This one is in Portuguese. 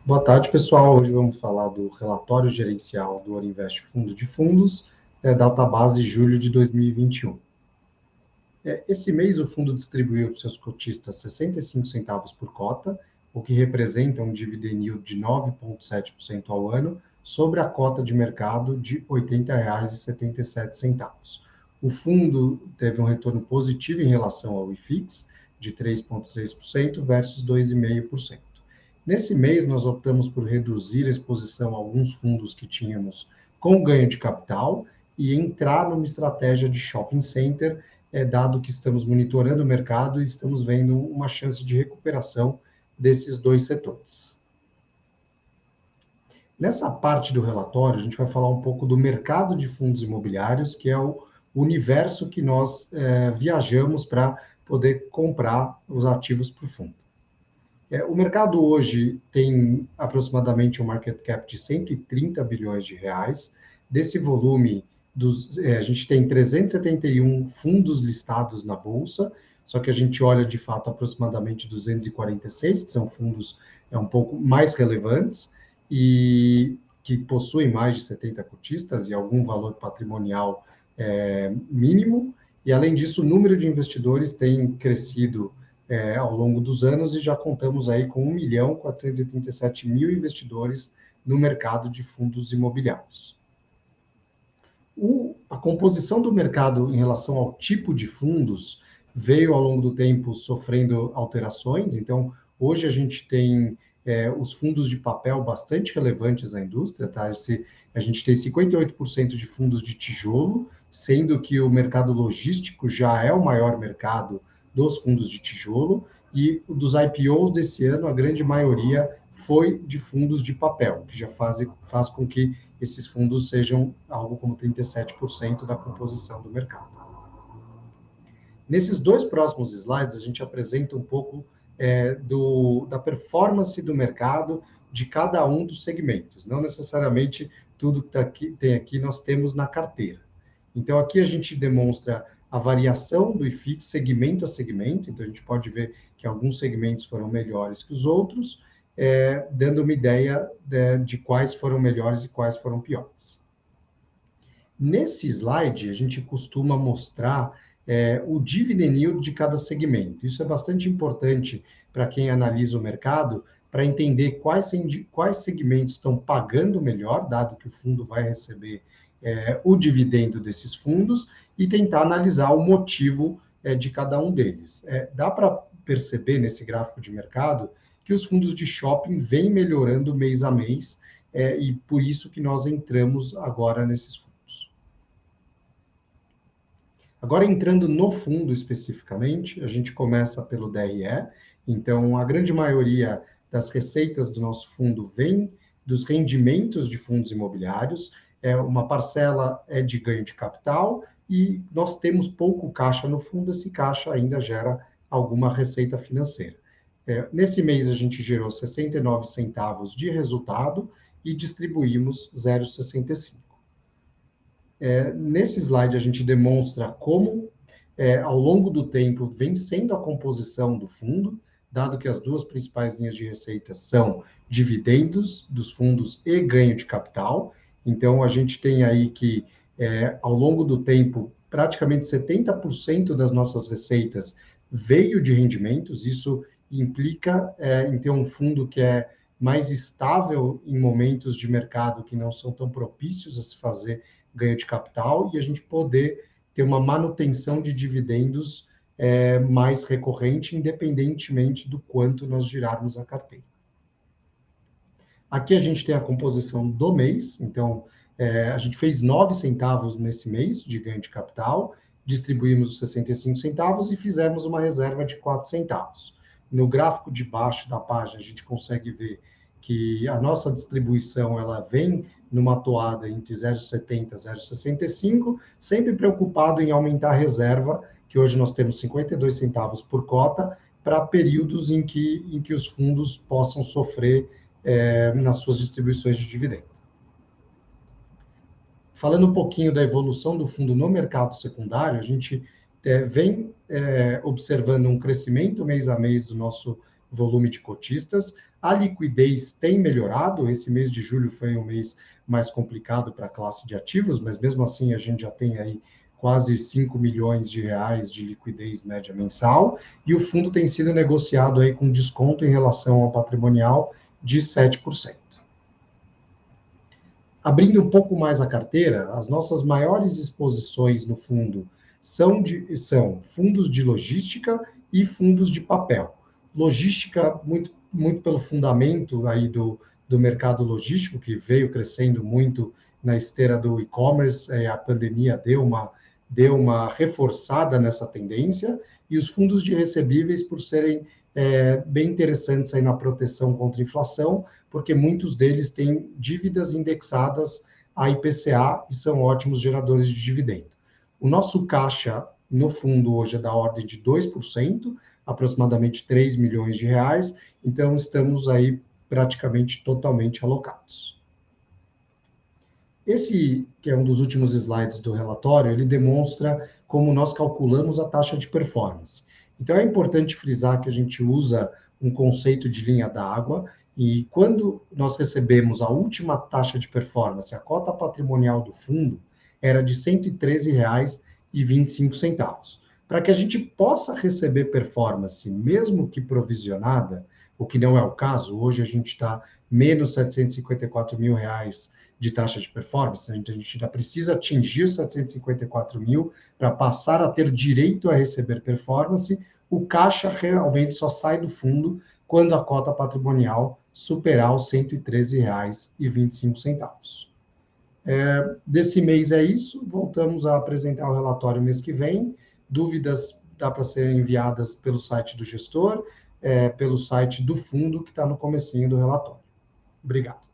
Boa tarde, pessoal. Hoje vamos falar do relatório gerencial do Orinvest Fundo de Fundos, database julho de 2021. Esse mês, o fundo distribuiu para os seus cotistas 65 centavos por cota, o que representa um dividend yield de 9,7% ao ano, sobre a cota de mercado de R$ 80,77. O fundo teve um retorno positivo em relação ao IFIX, de 3,3% versus 2,5%. Nesse mês, nós optamos por reduzir a exposição a alguns fundos que tínhamos com ganho de capital e entrar numa estratégia de shopping center, dado que estamos monitorando o mercado e estamos vendo uma chance de recuperação desses dois setores. Nessa parte do relatório, a gente vai falar um pouco do mercado de fundos imobiliários, que é o universo que nós viajamos para poder comprar os ativos para o fundo. O mercado hoje tem aproximadamente um market cap de 130 bilhões de reais. Desse volume, a gente tem 371 fundos listados na Bolsa, só que a gente olha, de fato, aproximadamente 246, que são fundos um pouco mais relevantes, e que possuem mais de 70 cotistas e algum valor patrimonial mínimo. E, além disso, o número de investidores tem crescido ao longo dos anos, e já contamos aí com 1.437.000 investidores no mercado de fundos imobiliários. A composição do mercado em relação ao tipo de fundos veio, ao longo do tempo, sofrendo alterações. Então, hoje a gente tem os fundos de papel bastante relevantes na indústria, tá? A gente tem 58% de fundos de tijolo, sendo que o mercado logístico já é o maior mercado dos fundos de tijolo, e dos IPOs desse ano, a grande maioria foi de fundos de papel, que já faz com que esses fundos sejam algo como 37% da composição do mercado. Nesses dois próximos slides, a gente apresenta um pouco da performance do mercado de cada um dos segmentos. Não necessariamente tudo que tem aqui nós temos na carteira. Então, aqui a gente demonstra a variação do IFIX segmento a segmento. Então, a gente pode ver que alguns segmentos foram melhores que os outros, dando uma ideia de quais foram melhores e quais foram piores. Nesse slide, a gente costuma mostrar o dividend yield de cada segmento. Isso é bastante importante para quem analisa o mercado, para entender quais segmentos estão pagando melhor, dado que o fundo vai receber o dividendo desses fundos, e tentar analisar o motivo de cada um deles. Dá para perceber nesse gráfico de mercado que os fundos de shopping vêm melhorando mês a mês, e por isso que nós entramos agora nesses fundos. Agora, entrando no fundo especificamente, a gente começa pelo DRE. Então, a grande maioria das receitas do nosso fundo vem dos rendimentos de fundos imobiliários. Uma parcela é de ganho de capital, e nós temos pouco caixa no fundo. Esse caixa ainda gera alguma receita financeira. Nesse mês, a gente gerou 69 centavos de resultado e distribuímos 0,65. Nesse slide, a gente demonstra como, ao longo do tempo, vem sendo a composição do fundo, dado que as duas principais linhas de receita são dividendos dos fundos e ganho de capital. Então, a gente tem aí que, ao longo do tempo, praticamente 70% das nossas receitas veio de rendimentos. Isso implica em ter um fundo que é mais estável em momentos de mercado que não são tão propícios a se fazer ganho de capital, e a gente poder ter uma manutenção de dividendos mais recorrente, independentemente do quanto nós girarmos a carteira. Aqui a gente tem a composição do mês. Então, a gente fez 9 centavos nesse mês de ganho de capital, distribuímos os 65 centavos e fizemos uma reserva de 4 centavos. No gráfico de baixo da página, a gente consegue ver que a nossa distribuição ela vem numa toada entre 0,70 e 0,65, sempre preocupado em aumentar a reserva, que hoje nós temos 52 centavos por cota, para períodos em que os fundos possam sofrer nas suas distribuições de dividendo. Falando um pouquinho da evolução do fundo no mercado secundário, a gente vem observando um crescimento mês a mês do nosso volume de cotistas. A liquidez tem melhorado, esse mês de julho foi um mês mais complicado para a classe de ativos, mas mesmo assim a gente já tem aí quase 5 milhões de reais de liquidez média mensal, e o fundo tem sido negociado aí com desconto em relação ao patrimonial de 7%. Abrindo um pouco mais a carteira, as nossas maiores exposições no fundo são fundos de logística e fundos de papel. Logística, muito pelo fundamento aí do mercado logístico, que veio crescendo muito na esteira do e-commerce, a pandemia deu uma reforçada nessa tendência, e os fundos de recebíveis por serem bem interessantes aí na proteção contra a inflação, porque muitos deles têm dívidas indexadas a IPCA e são ótimos geradores de dividendo. O nosso caixa no fundo hoje é da ordem de 2%, aproximadamente 3 milhões de reais, então estamos aí praticamente totalmente alocados. Esse, que é um dos últimos slides do relatório, ele demonstra como nós calculamos a taxa de performance. Então, é importante frisar que a gente usa um conceito de linha d'água, e quando nós recebemos a última taxa de performance, a cota patrimonial do fundo, era de R$ 113,25. Para que a gente possa receber performance, mesmo que provisionada, o que não é o caso, hoje a gente está menos R$ 754 mil de taxa de performance, então a gente ainda precisa atingir os 754 mil para passar a ter direito a receber performance. O caixa realmente só sai do fundo quando a cota patrimonial superar os R$ 113,25. Desse mês é isso, voltamos a apresentar o relatório mês que vem. Dúvidas dá para serem enviadas pelo site do gestor, pelo site do fundo, que está no comecinho do relatório. Obrigado.